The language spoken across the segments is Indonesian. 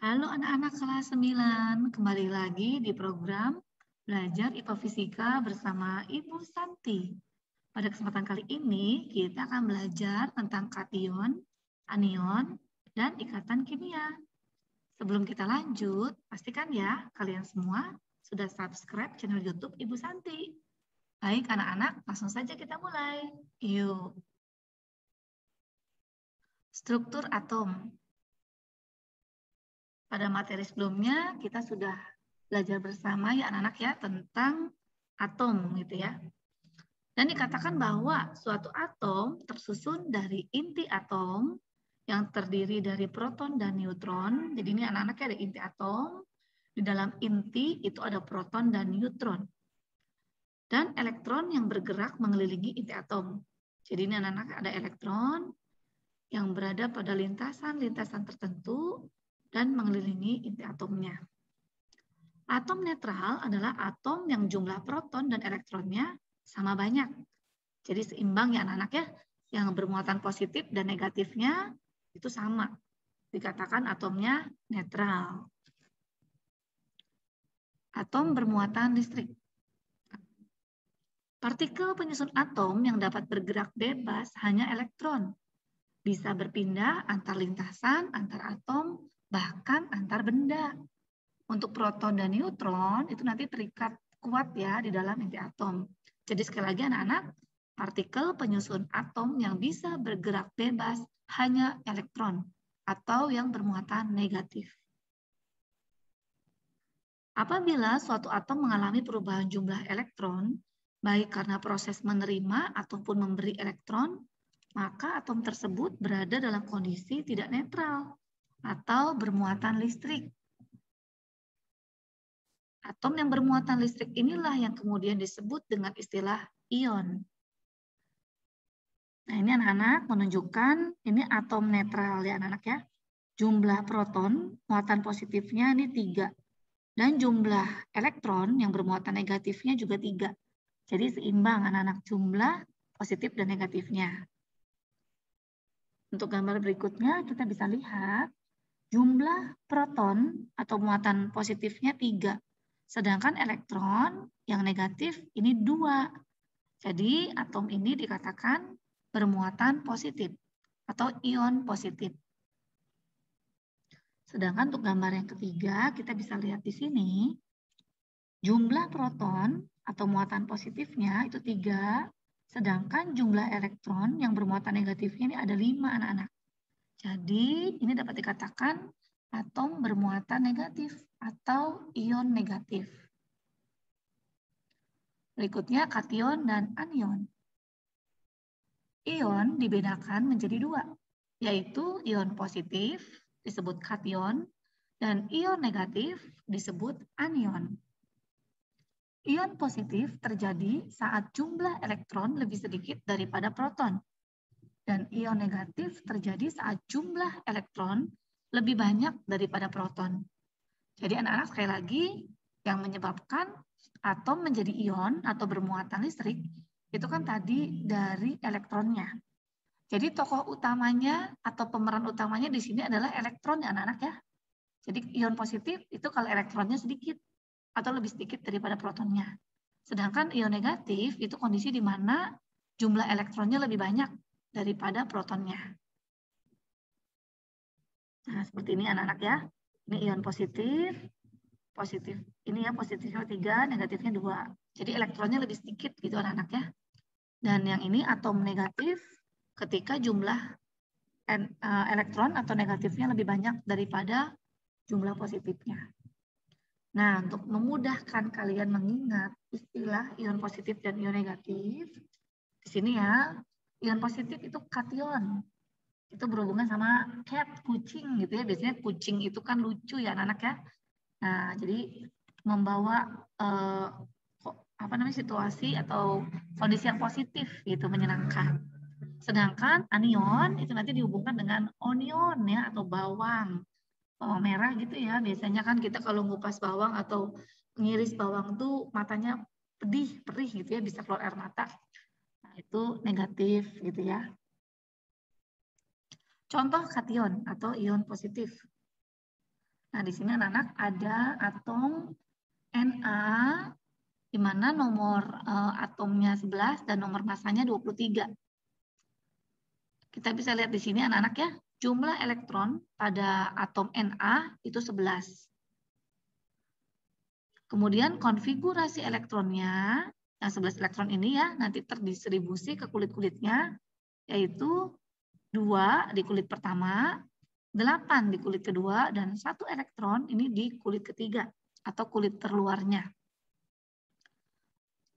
Halo anak-anak kelas 9, kembali lagi di program Belajar IPA Fisika bersama Ibu Santi. Pada kesempatan kali ini, kita akan belajar tentang kation, anion, dan ikatan kimia. Sebelum kita lanjut, pastikan ya kalian semua sudah subscribe channel YouTube Ibu Santi. Baik anak-anak, langsung saja kita mulai. Yuk. Struktur atom. Pada materi sebelumnya kita sudah belajar bersama ya anak-anak ya tentang atom gitu ya. Dan dikatakan bahwa suatu atom tersusun dari inti atom yang terdiri dari proton dan neutron. Jadi ini anak-anak ada inti atom. Di dalam inti itu ada proton dan neutron. Dan elektron yang bergerak mengelilingi inti atom. Jadi ini anak-anak ada elektron yang berada pada lintasan-lintasan tertentu dan mengelilingi inti atomnya. Atom netral adalah atom yang jumlah proton dan elektronnya sama banyak. Jadi seimbang ya anak-anak ya. Yang bermuatan positif dan negatifnya itu sama. Dikatakan atomnya netral. Atom bermuatan listrik. Partikel penyusun atom yang dapat bergerak bebas hanya elektron. Bisa berpindah antar lintasan, antar atom, bahkan antar benda. Untuk proton dan neutron itu nanti terikat kuat ya di dalam inti atom. Jadi sekali lagi anak-anak, partikel penyusun atom yang bisa bergerak bebas hanya elektron atau yang bermuatan negatif. Apabila suatu atom mengalami perubahan jumlah elektron, baik karena proses menerima ataupun memberi elektron, maka atom tersebut berada dalam kondisi tidak netral atau bermuatan listrik. Atom yang bermuatan listrik inilah yang kemudian disebut dengan istilah ion. Nah ini anak-anak menunjukkan ini atom netral ya anak-anak ya. Jumlah proton muatan positifnya ini 3. Dan jumlah elektron yang bermuatan negatifnya juga 3. Jadi seimbang anak-anak jumlah positif dan negatifnya. Untuk gambar berikutnya kita bisa lihat jumlah proton atau muatan positifnya 3. Sedangkan elektron yang negatif ini 2. Jadi atom ini dikatakan bermuatan positif atau ion positif. Sedangkan untuk gambar yang ketiga kita bisa lihat di sini jumlah proton atau muatan positifnya itu 3. Sedangkan jumlah elektron yang bermuatan negatifnya ini ada 5 anak-anak. Jadi ini dapat dikatakan atom bermuatan negatif atau ion negatif. Berikutnya kation dan anion. Ion dibedakan menjadi 2, yaitu ion positif disebut kation dan ion negatif disebut anion. Ion positif terjadi saat jumlah elektron lebih sedikit daripada proton. Dan ion negatif terjadi saat jumlah elektron lebih banyak daripada proton. Jadi anak-anak sekali lagi yang menyebabkan atom menjadi ion atau bermuatan listrik itu kan tadi dari elektronnya. Jadi tokoh utamanya atau pemeran utamanya di sini adalah elektron ya anak-anak ya. Jadi ion positif itu kalau elektronnya sedikit atau lebih sedikit daripada protonnya. Sedangkan ion negatif itu kondisi di mana jumlah elektronnya lebih banyak daripada protonnya. Nah, seperti ini anak-anak ya. Ini ion positif, positif. Ini ya positifnya 3, negatifnya 2. Jadi elektronnya lebih sedikit gitu anak-anak ya. Dan yang ini atom negatif ketika jumlah elektron atau negatifnya lebih banyak daripada jumlah positifnya. Nah, untuk memudahkan kalian mengingat istilah ion positif dan ion negatif, di sini ya, ion positif itu kation. Itu berhubungan sama cat, kucing gitu ya. Biasanya kucing itu kan lucu ya anak-anak ya. Nah, jadi membawa situasi atau kondisi yang positif gitu, menyenangkan. Sedangkan anion itu nanti dihubungkan dengan onion ya atau bawang. Bawang merah gitu ya. Biasanya kan kita kalau ngupas bawang atau ngiris bawang tuh matanya pedih, perih gitu ya, bisa keluar air mata. Nah, itu negatif gitu ya. Contoh kation atau ion positif. Nah, di sini anak-anak ada atom Na, di mana nomor atomnya 11 dan nomor masanya 23. Kita bisa lihat di sini anak-anak ya, jumlah elektron pada atom Na itu 11. Kemudian konfigurasi elektronnya, yang 11 elektron ini ya, nanti terdistribusi ke kulit-kulitnya, yaitu 2 di kulit pertama, 8 di kulit kedua, dan 1 elektron ini di kulit ketiga atau kulit terluarnya.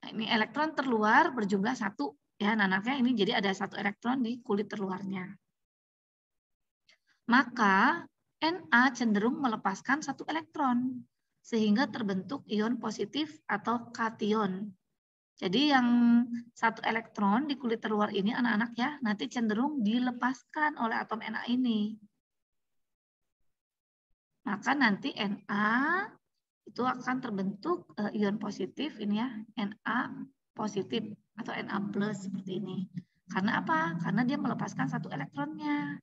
Nah, ini elektron terluar berjumlah 1 ya, nanaknya ini jadi ada 1 elektron di kulit terluarnya. Maka Na cenderung melepaskan 1 elektron sehingga terbentuk ion positif atau kation. Jadi yang 1 elektron di kulit terluar ini anak-anak ya, nanti cenderung dilepaskan oleh atom Na ini. Maka nanti Na itu akan terbentuk ion positif ini ya, Na positif atau Na plus seperti ini. Karena apa? Karena dia melepaskan 1 elektronnya.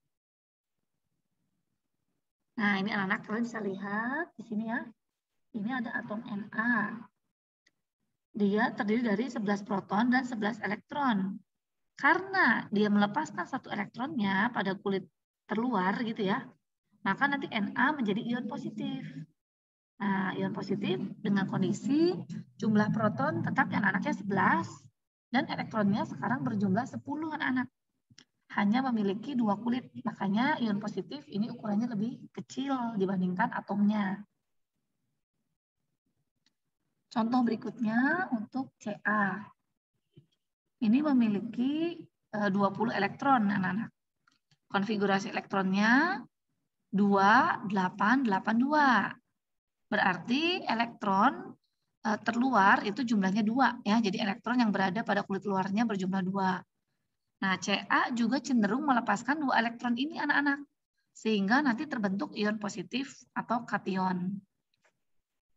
Nah, ini anak-anak kalian bisa lihat di sini ya. Ini ada atom Na. Dia terdiri dari 11 proton dan 11 elektron. Karena dia melepaskan 1 elektronnya pada kulit terluar gitu ya, maka nanti Na menjadi ion positif. Nah, ion positif dengan kondisi jumlah proton tetap yang anaknya 11 dan elektronnya sekarang berjumlah 10 anak-anak. Hanya memiliki 2 kulit, makanya ion positif ini ukurannya lebih kecil dibandingkan atomnya. Contoh berikutnya untuk Ca. Ini memiliki 20 elektron anak-anak. Konfigurasi elektronnya 2882. Berarti elektron terluar itu jumlahnya 2 ya. Jadi elektron yang berada pada kulit luarnya berjumlah 2. Nah, Ca juga cenderung melepaskan 2 elektron ini anak-anak. Sehingga nanti terbentuk ion positif atau kation.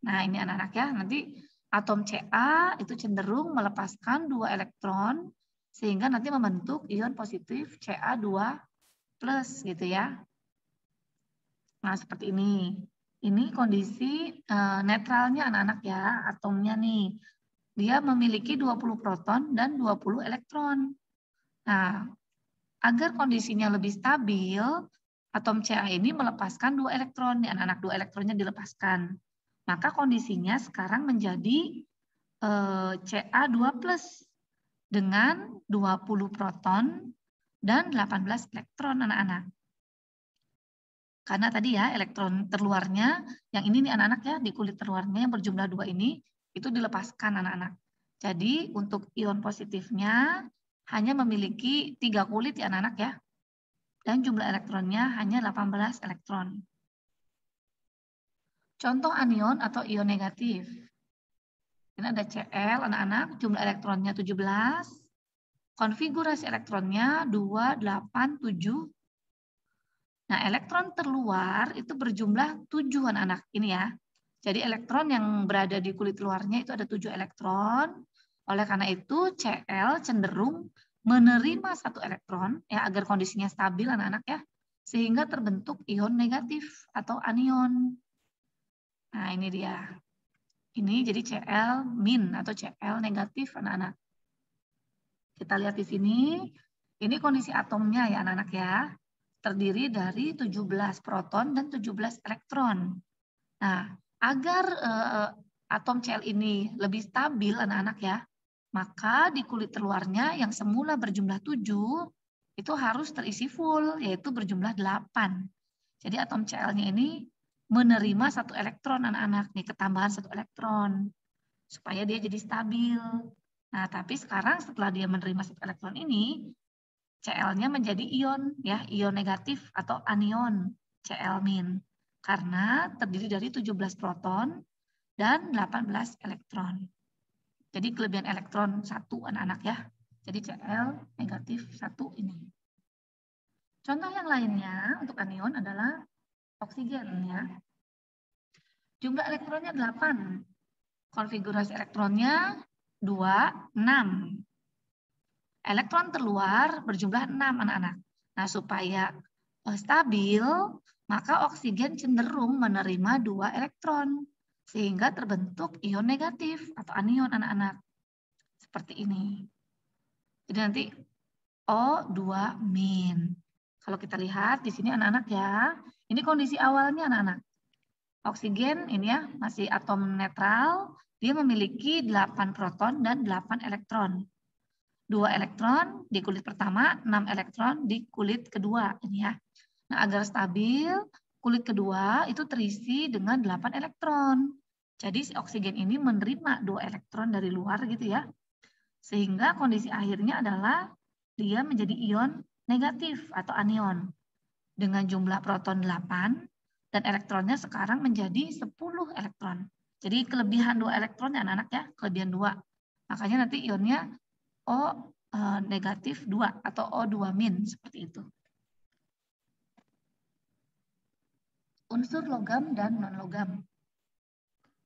Nah, ini anak-anak ya. Nanti atom Ca itu cenderung melepaskan 2 elektron sehingga nanti membentuk ion positif Ca2 plus gitu ya. Nah, seperti ini. Ini kondisi netralnya anak-anak ya, atomnya nih. Dia memiliki 20 proton dan 20 elektron. Nah, agar kondisinya lebih stabil, atom Ca ini melepaskan 2 elektron. Nih anak-anak 2 elektronnya dilepaskan. Maka kondisinya sekarang menjadi Ca2 plus dengan 20 proton dan 18 elektron anak-anak. Karena tadi ya elektron terluarnya, yang ini nih anak-anak ya, di kulit terluarnya yang berjumlah 2 ini, itu dilepaskan anak-anak. Jadi untuk ion positifnya hanya memiliki 3 kulit ya anak-anak ya. Dan jumlah elektronnya hanya 18 elektron. Contoh anion atau ion negatif. Ini ada Cl anak-anak, jumlah elektronnya 17. Konfigurasi elektronnya 2, 8, 7. Nah, elektron terluar itu berjumlah 7 anak-anak ini ya. Jadi elektron yang berada di kulit luarnya itu ada 7 elektron. Oleh karena itu Cl cenderung menerima 1 elektron ya agar kondisinya stabil anak-anak ya. Sehingga terbentuk ion negatif atau anion. Nah, ini dia. Ini jadi Cl min atau Cl negatif anak-anak. Kita lihat di sini. Ini kondisi atomnya ya anak-anak ya. Terdiri dari 17 proton dan 17 elektron. Nah, agar atom Cl ini lebih stabil anak-anak ya, maka di kulit terluarnya yang semula berjumlah 7 itu harus terisi full, yaitu berjumlah 8. Jadi atom Cl-nya ini menerima 1 elektron anak-anak, nih ketambahan 1 elektron, supaya dia jadi stabil. Nah, tapi sekarang setelah dia menerima 1 elektron ini, Cl-nya menjadi ion ya, ion negatif atau anion Cl-min karena terdiri dari 17 proton dan 18 elektron. Jadi kelebihan elektron 1 anak-anak ya. Jadi Cl negatif 1 ini. Contoh yang lainnya untuk anion adalah oksigen ya. Jumlah elektronnya 8. Konfigurasi elektronnya 2, 6. Elektron terluar berjumlah 6 anak-anak. Nah, supaya stabil, maka oksigen cenderung menerima 2 elektron, sehingga terbentuk ion negatif atau anion anak-anak. Seperti ini. Jadi nanti O2-. Kalau kita lihat di sini anak-anak ya, ini kondisi awalnya anak-anak. Oksigen ini ya, masih atom netral, dia memiliki 8 proton dan 8 elektron. 2 elektron di kulit pertama, 6 elektron di kulit kedua ini ya. Nah, agar stabil, kulit kedua itu terisi dengan 8 elektron. Jadi si oksigen ini menerima 2 elektron dari luar gitu ya. Sehingga kondisi akhirnya adalah dia menjadi ion negatif atau anion. Dengan jumlah proton 8 dan elektronnya sekarang menjadi 10 elektron. Jadi kelebihan 2 elektron ya anak-anak ya, kelebihan 2. Makanya nanti ionnya O negatif 2 atau O2- seperti itu. Unsur logam dan non-logam.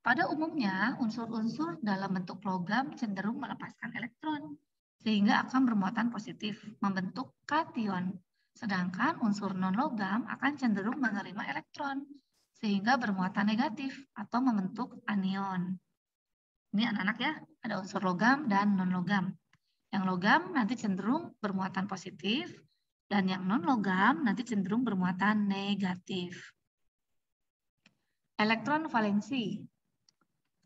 Pada umumnya, unsur-unsur dalam bentuk logam cenderung melepaskan elektron, sehingga akan bermuatan positif, membentuk kation. Sedangkan unsur non-logam akan cenderung menerima elektron, sehingga bermuatan negatif atau membentuk anion. Ini anak-anak ya, ada unsur logam dan non-logam. Yang logam nanti cenderung bermuatan positif, dan yang non-logam nanti cenderung bermuatan negatif. Elektron valensi.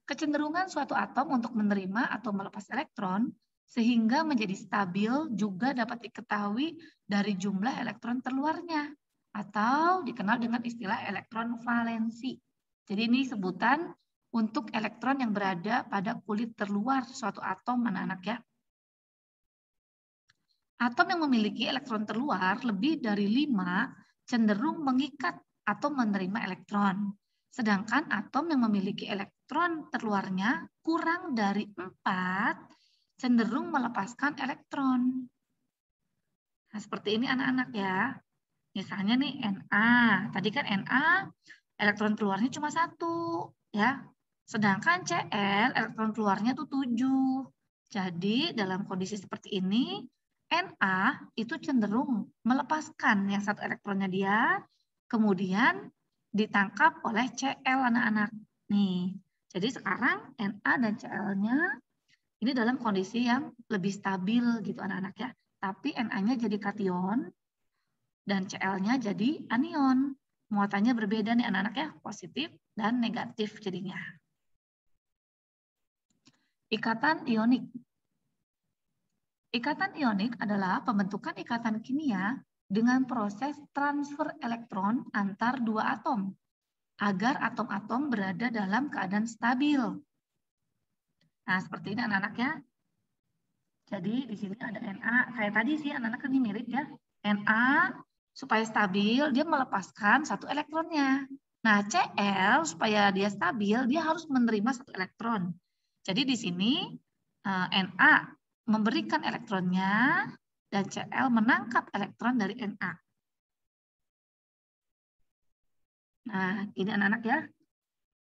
Kecenderungan suatu atom untuk menerima atau melepas elektron sehingga menjadi stabil juga dapat diketahui dari jumlah elektron terluarnya atau dikenal dengan istilah elektron valensi. Jadi ini sebutan untuk elektron yang berada pada kulit terluar suatu atom anak-anak ya. Atom yang memiliki elektron terluar lebih dari 5 cenderung mengikat atau menerima elektron. Sedangkan atom yang memiliki elektron terluarnya kurang dari 4 cenderung melepaskan elektron. Nah, seperti ini anak-anak ya. Misalnya nih Na. Tadi kan Na elektron keluarnya cuma 1 ya. Sedangkan Cl elektron keluarnya tuh 7. Jadi dalam kondisi seperti ini Na itu cenderung melepaskan yang 1 elektronnya dia, kemudian ditangkap oleh Cl anak-anak. Nih, jadi sekarang Na dan Cl-nya ini dalam kondisi yang lebih stabil gitu anak-anak ya. Tapi Na-nya jadi kation dan Cl-nya jadi anion. Muatannya berbeda nih anak-anak ya, positif dan negatif jadinya. Ikatan ionik. Ikatan ionik adalah pembentukan ikatan kimia dengan proses transfer elektron antar 2 atom agar atom-atom berada dalam keadaan stabil. Nah, seperti ini anak-anak ya. Jadi di sini ada Na, kayak tadi sih anak-anak ini mirip ya. Na supaya stabil dia melepaskan 1 elektronnya. Nah, Cl supaya dia stabil dia harus menerima 1 elektron. Jadi di sini Na memberikan elektronnya dan Cl menangkap elektron dari Na. Nah, ini anak-anak ya.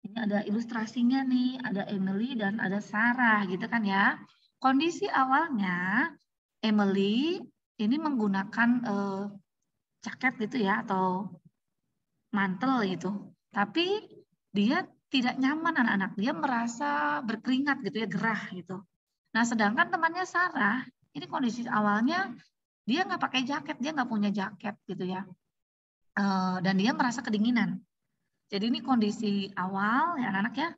Ini ada ilustrasinya nih, ada Emily dan ada Sarah gitu kan ya. Kondisi awalnya Emily ini menggunakan jaket gitu ya atau mantel gitu. Tapi dia tidak nyaman anak-anak, dia merasa berkeringat gitu ya, gerah gitu. Nah, sedangkan temannya Sarah, ini kondisi awalnya dia nggak pakai jaket, dia nggak punya jaket gitu ya. Dan dia merasa kedinginan. Jadi ini kondisi awal ya anak-anak ya,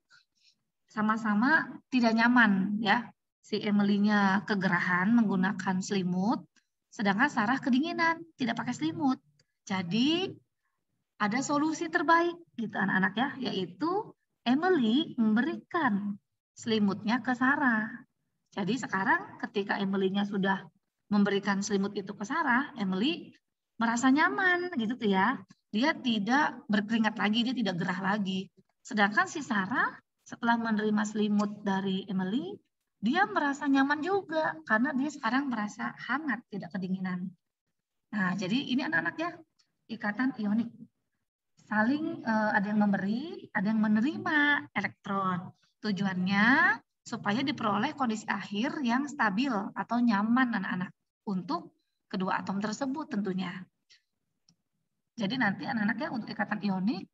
sama-sama tidak nyaman ya. Si Emily-nya kegerahan menggunakan selimut, sedangkan Sarah kedinginan, tidak pakai selimut. Jadi ada solusi terbaik gitu anak-anak ya, yaitu Emily memberikan selimutnya ke Sarah. Jadi sekarang ketika Emily-nya sudah memberikan selimut itu ke Sarah, Emily merasa nyaman gitu tuh ya. Dia tidak berkeringat lagi, dia tidak gerah lagi. Sedangkan si Sarah setelah menerima selimut dari Emily, dia merasa nyaman juga karena dia sekarang merasa hangat, tidak kedinginan. Nah, jadi ini anak-anak ya, ikatan ionik. Saling ada yang memberi, ada yang menerima elektron. Tujuannya supaya diperoleh kondisi akhir yang stabil atau nyaman anak-anak untuk kedua atom tersebut tentunya. Jadi nanti anak-anak ya untuk ikatan ionik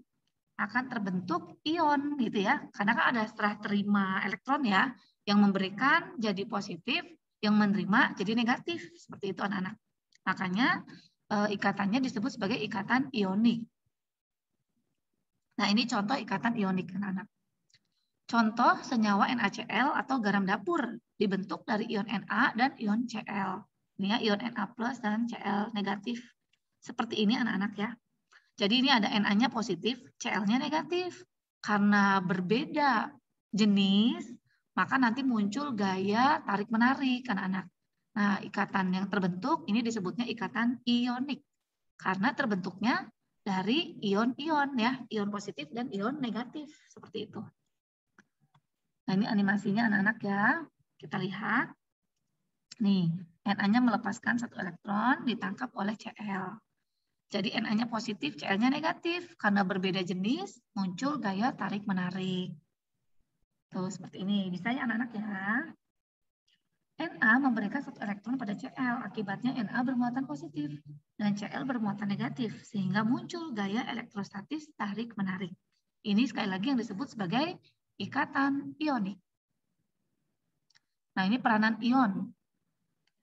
akan terbentuk ion gitu ya. Karena kan ada serah terima elektron ya, yang memberikan jadi positif, yang menerima jadi negatif. Seperti itu anak-anak. Makanya ikatannya disebut sebagai ikatan ionik. Nah ini contoh ikatan ionik anak-anak. Contoh senyawa NaCl atau garam dapur dibentuk dari ion Na dan ion Cl. Ini ya ion Na plus dan Cl negatif. Seperti ini anak-anak ya. Jadi ini ada Na-nya positif, Cl-nya negatif. Karena berbeda jenis, maka nanti muncul gaya tarik-menarik anak-anak. Nah, ikatan yang terbentuk ini disebutnya ikatan ionik. Karena terbentuknya dari ion-ion ya, ion positif dan ion negatif. Seperti itu. Nah, ini animasinya anak-anak ya. Kita lihat. Nih, Na-nya melepaskan satu elektron ditangkap oleh Cl. Jadi Na-nya positif, Cl-nya negatif. Karena berbeda jenis, muncul gaya tarik-menarik. Tuh, seperti ini. Bisa ya anak-anak ya. Na memberikan satu elektron pada Cl. Akibatnya Na bermuatan positif dan Cl bermuatan negatif. Sehingga muncul gaya elektrostatis tarik-menarik. Ini sekali lagi yang disebut sebagai ikatan ionik. Nah, ini peranan ion.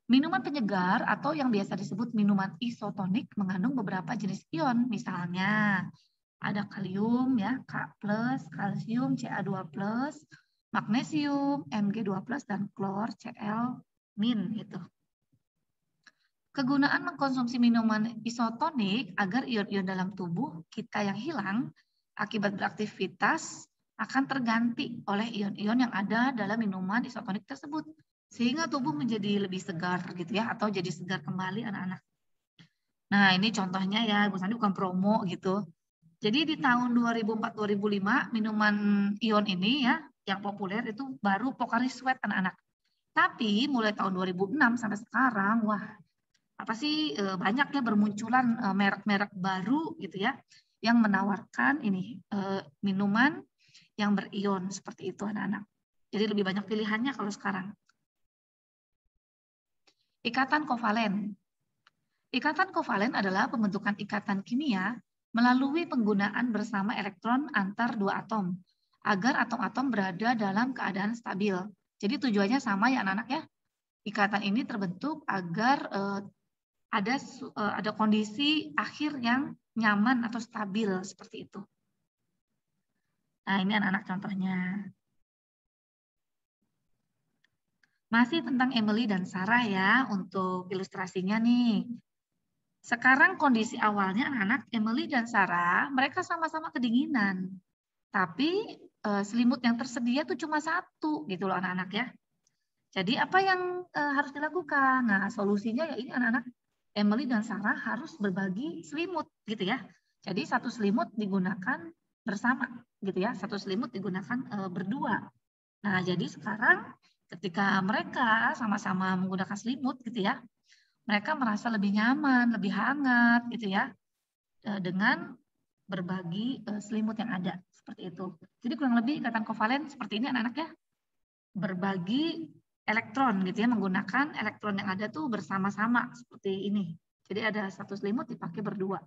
Minuman penyegar atau yang biasa disebut minuman isotonik mengandung beberapa jenis ion. Misalnya ada kalium ya, K+, kalsium Ca2+, magnesium Mg2+, dan klor Cl- gitu. Kegunaan mengkonsumsi minuman isotonik agar ion-ion dalam tubuh kita yang hilang akibat beraktivitas akan terganti oleh ion-ion yang ada dalam minuman isotonik tersebut. Sehingga tubuh menjadi lebih segar gitu ya, atau jadi segar kembali anak-anak. Nah ini contohnya ya, Bu Sandi bukan promo gitu. Jadi di tahun 2004-2005 minuman ion ini ya, yang populer itu baru Pocari Sweat anak-anak. Tapi mulai tahun 2006 sampai sekarang, wah apa sih banyak ya bermunculan merek-merek baru gitu ya, yang menawarkan ini minuman yang berion seperti itu anak-anak. Jadi lebih banyak pilihannya kalau sekarang. Ikatan kovalen. Ikatan kovalen adalah pembentukan ikatan kimia melalui penggunaan bersama elektron antar dua atom, agar atom-atom berada dalam keadaan stabil. Jadi tujuannya sama ya anak-anak ya. Ikatan ini terbentuk agar ada kondisi akhir yang nyaman atau stabil seperti itu. Nah ini anak-anak contohnya. Masih tentang Emily dan Sarah ya untuk ilustrasinya nih. Sekarang kondisi awalnya anak-anak Emily dan Sarah, mereka sama-sama kedinginan. Tapi selimut yang tersedia tuh cuma satu gitu loh anak-anak ya. Jadi apa yang harus dilakukan? Nah solusinya ya ini anak-anak Emily dan Sarah harus berbagi selimut gitu ya. Jadi satu selimut digunakan bersama gitu ya. Satu selimut digunakan berdua. Nah jadi sekarang ketika mereka sama-sama menggunakan selimut gitu ya, mereka merasa lebih nyaman, lebih hangat gitu ya, dengan berbagi selimut yang ada seperti itu. Jadi kurang lebih ikatan kovalen seperti ini anak-anak ya, berbagi elektron gitu ya, menggunakan elektron yang ada tuh bersama-sama seperti ini. Jadi ada satu selimut dipakai berdua.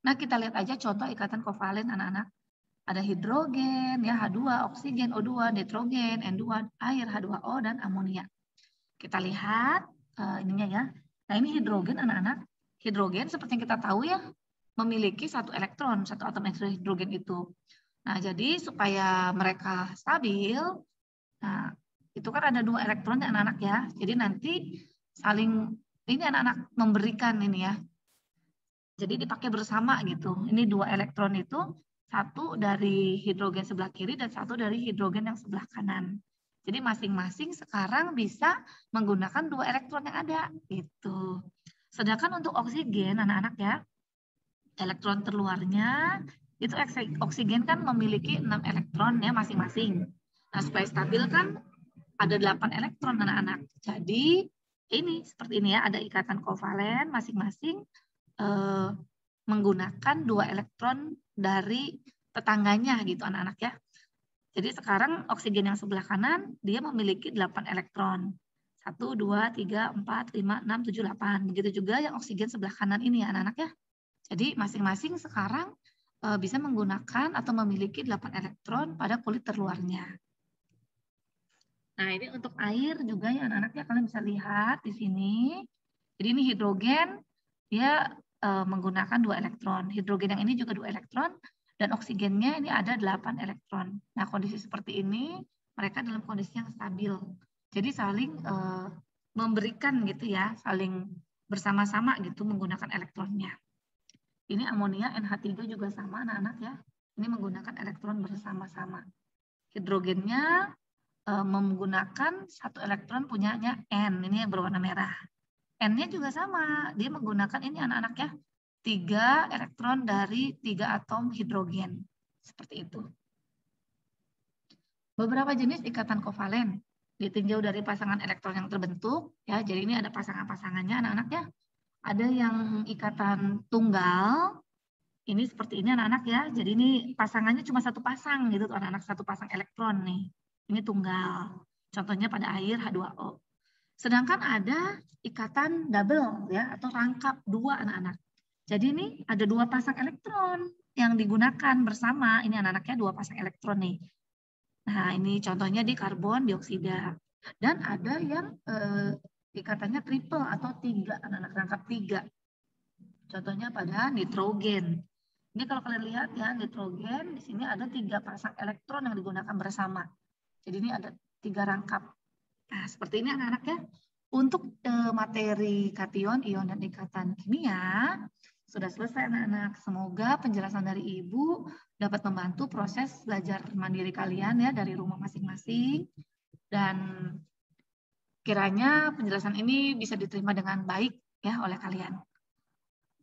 Nah kita lihat aja contoh ikatan kovalen anak-anak. Ada hidrogen, ya H2, oksigen, O2, nitrogen, N2, air, H2O, dan amonia. Kita lihat ininya ya. Nah ini hidrogen anak-anak. Hidrogen seperti yang kita tahu ya, memiliki satu elektron, satu atom hidrogen itu. Nah jadi supaya mereka stabil, nah itu kan ada dua elektron ya anak-anak ya. Jadi nanti saling, ini anak-anak memberikan ini ya. Jadi dipakai bersama gitu. Ini dua elektron itu, satu dari hidrogen sebelah kiri dan satu dari hidrogen yang sebelah kanan. Jadi masing-masing sekarang bisa menggunakan dua elektron yang ada gitu. Sedangkan untuk oksigen anak-anak ya, elektron terluarnya itu oksigen kan memiliki 6 elektron ya masing-masing. Nah, supaya stabil kan ada 8 elektron anak-anak. Jadi ini seperti ini ya, ada ikatan kovalen masing-masing menggunakan 2 elektron dari tetangganya gitu anak-anak ya. Jadi sekarang oksigen yang sebelah kanan dia memiliki 8 elektron. 1, 2, 3, 4, 5, 6, 7, 8. Begitu juga yang oksigen sebelah kanan ini ya anak-anak ya. Jadi masing-masing sekarang bisa menggunakan atau memiliki 8 elektron pada kulit terluarnya. Nah, ini untuk air juga ya anak-anak ya, kalian bisa lihat di sini. Jadi ini hidrogen, dia menggunakan 2 elektron. Hidrogen yang ini juga 2 elektron, dan oksigennya ini ada 8 elektron. Nah, kondisi seperti ini, mereka dalam kondisi yang stabil. Jadi saling memberikan gitu ya, saling bersama-sama gitu menggunakan elektronnya. Ini amonia NH3 juga sama anak-anak ya. Ini menggunakan elektron bersama-sama. Hidrogennya menggunakan 1 elektron punyanya N, ini yang berwarna merah. N-nya juga sama, dia menggunakan ini anak-anak ya, 3 elektron dari 3 atom hidrogen. Seperti itu. Beberapa jenis ikatan kovalen ditinjau dari pasangan elektron yang terbentuk, ya. Jadi ini ada pasangan-pasangannya anak-anak ya. Ada yang ikatan tunggal, ini seperti ini anak-anak ya. Jadi ini pasangannya cuma 1 pasang gitu anak-anak, 1 pasang elektron nih. Ini tunggal. Contohnya pada air H2O. Sedangkan ada ikatan double ya atau rangkap 2 anak-anak. Jadi ini ada 2 pasang elektron yang digunakan bersama. Ini anak-anaknya 2 pasang elektron nih. Nah, ini contohnya di karbon dioksida. Dan ada yang ikatannya triple atau 3 anak-anak, rangkap 3. Contohnya pada nitrogen. Ini kalau kalian lihat ya, nitrogen di sini ada 3 pasang elektron yang digunakan bersama. Jadi ini ada 3 rangkap. Nah, seperti ini anak-anak ya. Untuk materi kation, ion, dan ikatan kimia sudah selesai anak-anak. Semoga penjelasan dari Ibu dapat membantu proses belajar mandiri kalian ya dari rumah masing-masing. Dan kiranya penjelasan ini bisa diterima dengan baik ya oleh kalian.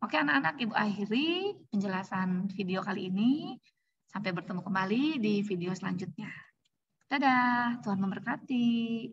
Oke anak-anak, Ibu akhiri penjelasan video kali ini. Sampai bertemu kembali di video selanjutnya. Dadah, Tuhan memberkati.